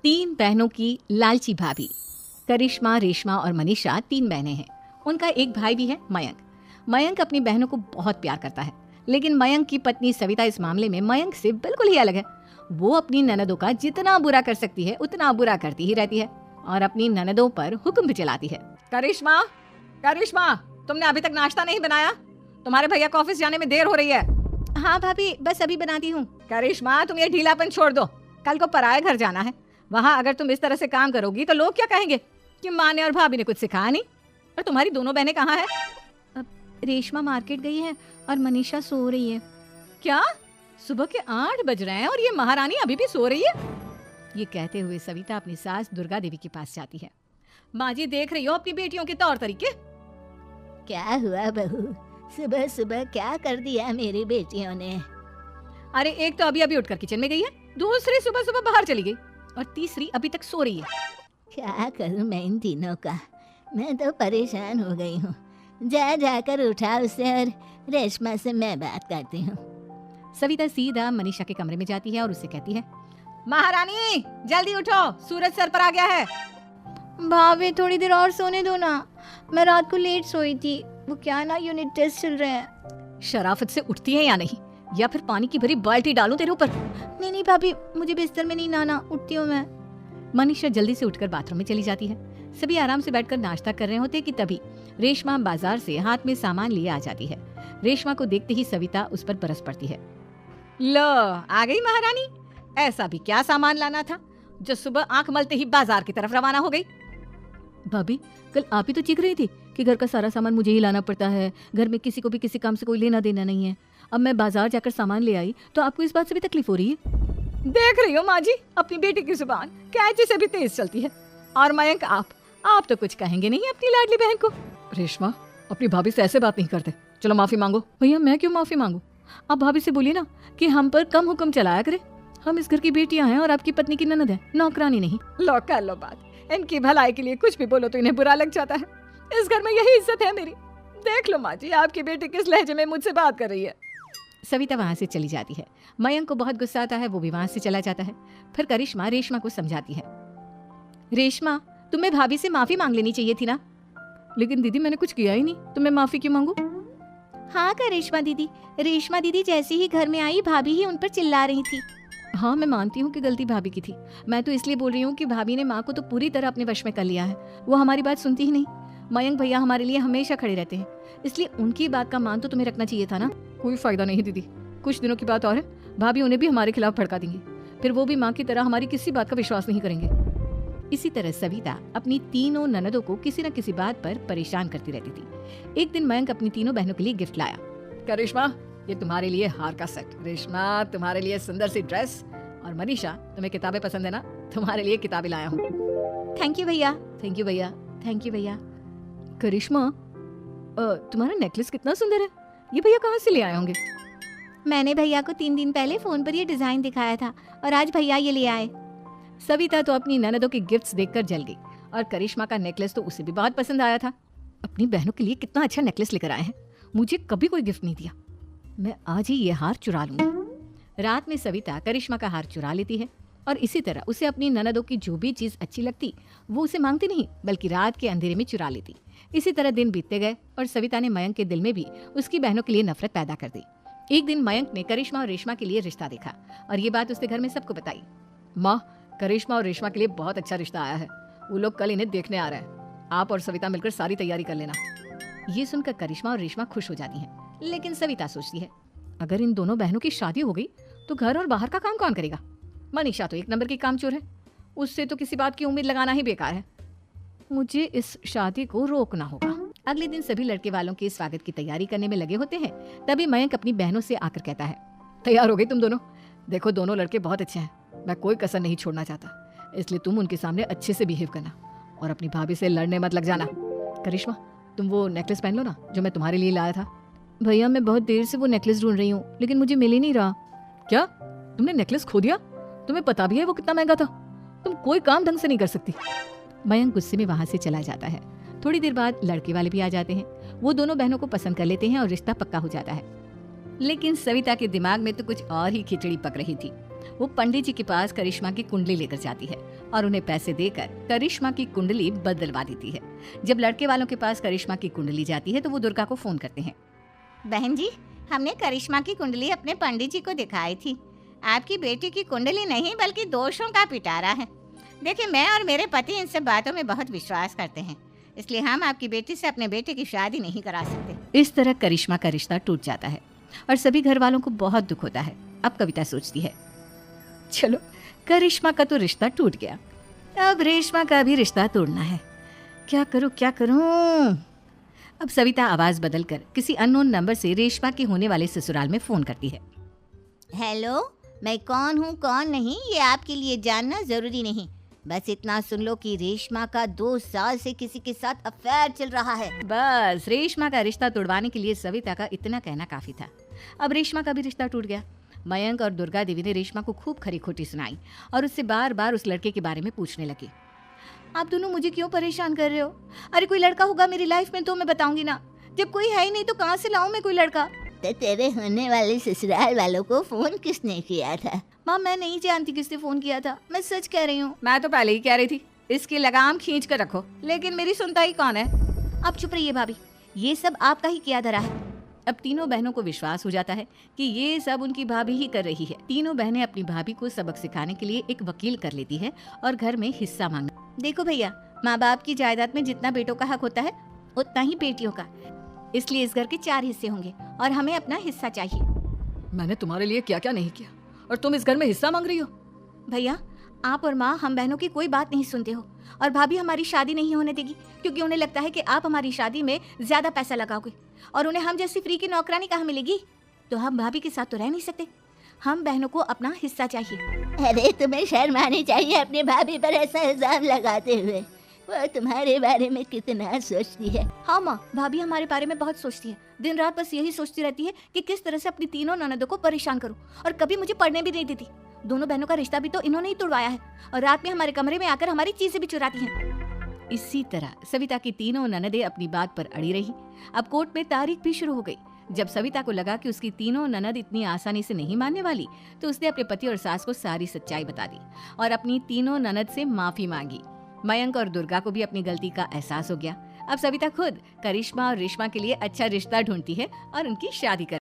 तीन बहनों की लालची भाभी। करिश्मा, रेशमा और मनीषा तीन बहनें हैं। उनका एक भाई भी है, मयंक। मयंक अपनी बहनों को बहुत प्यार करता है, लेकिन मयंक की पत्नी सविता इस मामले में मयंक से बिल्कुल ही अलग है। वो अपनी ननदों का जितना बुरा कर सकती है उतना बुरा करती ही रहती है और अपनी ननदों पर हुक्म भी चलाती है। करिश्मा, करिश्मा, तुमने अभी तक नाश्ता नहीं बनाया? तुम्हारे भैया को ऑफिस जाने में देर हो रही है। हाँ भाभी, बस अभी बनाती हूँ। करिश्मा, तुम ये ढीलापन छोड़ दो। कल को पराये घर जाना है। वहाँ अगर तुम इस तरह से काम करोगी तो लोग क्या कहेंगे कि माँ ने और भाभी ने कुछ सिखाया नहीं। और तुम्हारी दोनों बहनें कहाँ है? रेशमा मार्केट गई है और मनीषा सो रही है। क्या? सुबह के 8 बज रहे हैं और ये महारानी अभी भी सो रही है? ये कहते हुए सविता अपनी सास दुर्गा देवी के पास जाती है। माँ जी, देख रही हो अपनी बेटियों के तौर तरीके? क्या हुआ बहू, सुबह सुबह क्या कर दिया मेरी बेटियों ने? अरे एक तो अभी अभी उठकर किचन में गई है, दूसरी सुबह सुबह बाहर चली गई और तीसरी अभी तक सो रही है। क्या करूं मैं इन तीनों का, मैं तो परेशान हो गई हूँ। जा जाकर उठा उसे और रेशमा से मैं बात करती हूँ। सविता सीधा मनीषा के कमरे में जाती है और उससे कहती है, महारानी जल्दी उठो, सूरज सर पर आ गया है। भाभी थोड़ी देर और सोने दो ना, मैं रात को लेट सोई थी। वो क्या ना यूनिट टेस्ट चल रहे हैं। शराफत से उठती है या नहीं, या फिर पानी की भरी बाल्टी डालूं तेरे ऊपर? नहीं नहीं भाभी, मुझे बिस्तर में नहीं नहाना, उठती हूँ मैं। मनीषा जल्दी से उठकर बाथरूम में चली जाती है। सभी आराम से बैठकर नाश्ता कर रहे होते कि तभी रेशमा बाजार से हाथ में सामान लिए आ जाती है। रेशमा को देखते ही सविता उस पर बरस पड़ती है। लो, आ गई महारानी। ऐसा भी क्या सामान लाना था जो सुबह आंख मलते ही बाजार की तरफ रवाना हो गई? भाभी, कल आप ही तो चीख रही थी कि घर का सारा सामान मुझे ही लाना पड़ता है, घर में किसी को भी किसी काम से कोई लेना देना नहीं है। अब मैं बाजार जाकर सामान ले आई तो आपको इस बात से भी तकलीफ हो रही है? देख रही हो माँ जी, अपनी बेटी की जुबान कैंची से भी तेज चलती है। और मयंक, आप तो कुछ कहेंगे नहीं अपनी लाडली बहन को। रेशमा, अपनी भाभी से ऐसे बात नहीं करते। चलो माफी मांगो। भैया, मैं क्यों माफी मांगू? आप भाभी से बोलिए ना कि हम पर कम हुक्म चलाया करे। हम इस घर की बेटियां हैं और आपकी पत्नी की ननद है, नौकरानी नहीं। लो कर लो बात। इनकी भलाई के लिए कुछ भी बोलो तो इन्हें बुरा लग जाता है। इस घर में यही इज्जत है मेरी। देख लो माँ जी, आपकी बेटी किस लहजे में मुझसे बात कर रही है। सविता वहाँ से चली जाती है। मयंक को बहुत गुस्सा आता है, वो भी वहाँ से चला जाता है। फिर करिश्मा रेशमा को समझाती है, रेशमा, तुम्हें भाभी से माफी मांग लेनी चाहिए थी ना। लेकिन दीदी, मैंने कुछ किया ही नहीं, तो मैं माफी क्यों मांगू? हाँ करिश्मा दीदी, रेशमा दीदी जैसे ही घर में आई भाभी ही उन पर चिल्ला रही थी। हाँ, मैं मानती हूँ कि गलती भाभी की थी। मैं तो इसलिए बोल रही हूँ कि भाभी ने माँ को तो पूरी तरह अपने वश में कर लिया है। वो हमारी बात सुनती ही नहीं। मयंक भैया हमारे लिए हमेशा खड़े रहते हैं, इसलिए उनकी बात का मान तो तुम्हें रखना चाहिए था ना। कोई फायदा नहीं दीदी, कुछ दिनों की बात और है, भाभी उन्हें भी हमारे खिलाफ भड़का देंगी। फिर वो भी माँ की तरह हमारी किसी बात का विश्वास नहीं करेंगे। इसी तरह सविता अपनी तीनों ननदों को किसी न किसी बात पर परेशान करती रहती थी। एक दिन मयंक अपनी तीनों बहनों के लिए गिफ्ट लाया। करिश्मा, ये तुम्हारे लिए हार का सेट। रेशमा, तुम्हारे लिए सुंदर सी ड्रेस। और मनीषा, तुम्हें किताबें पसंद है ना, तुम्हारे लिए किताबें लाया हूँ। थैंक यू भैया। थैंक यू भैया। थैंक यू भैया। करिश्मा, तुम्हारा नेकलेस कितना सुंदर है, ये भैया कहाँ से ले आए होंगे? मैंने भैया को 3 दिन पहले फोन पर ये डिजाइन दिखाया था और आज भैया ये ले आए। सविता तो अपनी ननदों के गिफ्ट्स देखकर जल गई और करिश्मा का नेकलेस तो उसे भी बहुत पसंद आया था। अपनी बहनों के लिए कितना अच्छा नेकलेस लेकर आए हैं, मुझे कभी कोई गिफ्ट नहीं दिया। मैं आज ही ये हार चुरा लूंगी। रात में सविता करिश्मा का हार चुरा लेती है और इसी तरह उसे अपनी ननदों की जो भी चीज अच्छी लगती वो उसे मांगती नहीं, बल्कि रात के अंधेरे में चुरा लेती। इसी तरह दिन बीतते गए और सविता ने मयंक के दिल में भी उसकी बहनों के लिए नफरत पैदा कर दी। एक दिन मयंक ने करिश्मा और रेशमा के लिए रिश्ता देखा और ये बात उसने घर में सबको बताई। माँ, करिश्मा और रेशमा के लिए बहुत अच्छा रिश्ता आया है, वो लोग कल इन्हें देखने आ रहे हैं। आप और सविता मिलकर सारी तैयारी कर लेना। ये सुनकर करिश्मा और रेशमा खुश हो जाती हैं, लेकिन सविता सोचती है, अगर इन दोनों बहनों की शादी हो गई तो घर और बाहर का काम कौन करेगा? मनीषा तो एक नंबर की कामचोर है, उससे तो किसी बात की उम्मीद लगाना ही बेकार है। मुझे इस शादी को रोकना होगा। अगले दिन सभी लड़के वालों के स्वागत की तैयारी करने में लगे होते हैं। तभी मयंक अपनी बहनों से आकर कहता है, तैयार हो गई तुम दोनों? देखो, दोनों लड़के बहुत अच्छे हैं, मैं कोई कसर नहीं छोड़ना चाहता, इसलिए तुम उनके सामने अच्छे से बिहेव करना और अपनी भाभी से लड़ने मत लग जाना। करिश्मा, तुम वो नेकलेस पहन लो ना जो मैं तुम्हारे लिए लाया था। भैया, मैं बहुत देर से वो नेकलेस ढूंढ रही हूँ, लेकिन मुझे मिल ही नहीं रहा। क्या? तुमने नेकलेस खो दिया? तुम्हें पता भी है वो कितना महंगा था? तुम कोई काम ढंग से नहीं कर सकती। मयंक गुस्से में वहां से चला जाता है। थोड़ी देर बाद लड़के वाले भी आ जाते हैं। वो दोनों बहनों को पसंद कर लेते हैं और रिश्ता पक्का हो जाता है। लेकिन सविता के दिमाग में तो कुछ और ही खिचड़ी पक रही थी। वो पंडित जी के पास करिश्मा की कुंडली लेकर जाती है और उन्हें पैसे देकर करिश्मा की कुंडली बदलवा देती है। जब लड़के वालों के पास करिश्मा की कुंडली जाती है तो वो दुर्गा को फोन करते हैं। बहन जी, हमने करिश्मा की कुंडली अपने पंडित जी को दिखाई थी। आपकी बेटी की कुंडली नहीं बल्कि दोषों का पिटारा है। देखिए, मैं और मेरे पति इन सब बातों में बहुत विश्वास करते हैं, इसलिए हम आपकी बेटी से अपने बेटे की शादी नहीं करा सकते। इस तरह करिश्मा का रिश्ता टूट जाता है और सभी घर वालों को बहुत दुख होता है। अब कविता सोचती है, चलो करिश्मा का तो रिश्ता टूट गया, अब रेशमा का भी रिश्ता तोड़ना है। क्या करूं क्या करूं? अब सविता आवाज बदलकर किसी अननोन नंबर से रेशमा के होने वाले ससुराल में फोन करती है। हेलो, मैं कौन हूँ कौन नहीं ये आपके लिए जानना जरूरी नहीं। बस इतना सुन लो कि रेशमा का 2 साल से किसी के साथ अफेयर चल रहा है। बस रेशमा का रिश्ता तोड़वाने के लिए सविता का इतना कहना काफी था। अब रेशमा का भी रिश्ता टूट गया। मयंक और दुर्गा देवी ने रेशमा को खूब खरी खोटी सुनाई और उससे बार बार उस लड़के के बारे में पूछने लगी। आप दोनों मुझे क्यों परेशान कर रहे हो? अरे कोई लड़का होगा मेरी लाइफ में तो मैं बताऊंगी ना, जब कोई है ही नहीं तो कहाँ से लाऊं मैं कोई लड़का? तो तेरे होने वाले ससुराल वालों को फोन किसने किया था? माँ, मैं नहीं जानती किसने फोन किया था, मैं सच कह रही हूँ। मैं तो पहले ही कह रही थी इसकी लगाम खींच कर रखो, लेकिन मेरी सुनता ही कौन है। अब चुप रहिए भाभी, ये सब आपका ही किया धरा है। अब तीनों बहनों को विश्वास हो जाता है कि ये सब उनकी भाभी ही कर रही है। तीनों बहनें अपनी भाभी को सबक सिखाने के लिए एक वकील कर लेती है और घर में हिस्सा मांगना। देखो भैया, माँ बाप की जायदाद में जितना बेटों का हक होता है उतना ही बेटियों का, इसलिए इस घर के 4 हिस्से होंगे और हमें अपना हिस्सा चाहिए। मैंने तुम्हारे लिए क्या क्या नहीं किया और तुम इस घर में हिस्सा मांग रही हो? भैया, आप और माँ हम बहनों की कोई बात नहीं सुनते हो और भाभी हमारी शादी नहीं होने देगी क्योंकि उन्हें लगता है कि आप हमारी शादी में ज्यादा पैसा लगाओगे और उन्हें हम जैसी फ्री की नौकरानी कहाँ मिलेगी। तो हम भाभी के साथ तो रह नहीं सकते, हम बहनों को अपना हिस्सा चाहिए। अरे तुम्हें शर्म आनी चाहिए अपनी भाभी पर ऐसा इल्जाम लगाते हुए। वो तुम्हारे बारे में कितना सोचती है। हाँ माँ, भाभी हमारे बारे में बहुत सोचती है। दिन रात बस यही सोचती रहती है कि किस तरह से अपनी तीनों ननदों को परेशान करूं और कभी मुझे पढ़ने भी नहीं देती। दोनों बहनों का रिश्ता भी तो इन्होंने ही तोड़वाया है और रात में हमारे कमरे में आकर हमारी चीजें भी चुराती हैं। इसी तरह सविता की तीनों ननदें अपनी बात पर अड़ी रही। अब कोर्ट में तारीख भी शुरू हो गई। जब सविता को लगा कि उसकी तीनों ननद इतनी आसानी से नहीं मानने वाली, तो उसने अपने पति और सास को सारी सच्चाई बता दी और अपनी तीनों ननद से माफी मांगी। मयंक और दुर्गा को भी अपनी गलती का एहसास हो गया। अब सविता खुद करिश्मा और रेशमा के लिए अच्छा रिश्ता ढूंढती है और उनकी शादी कर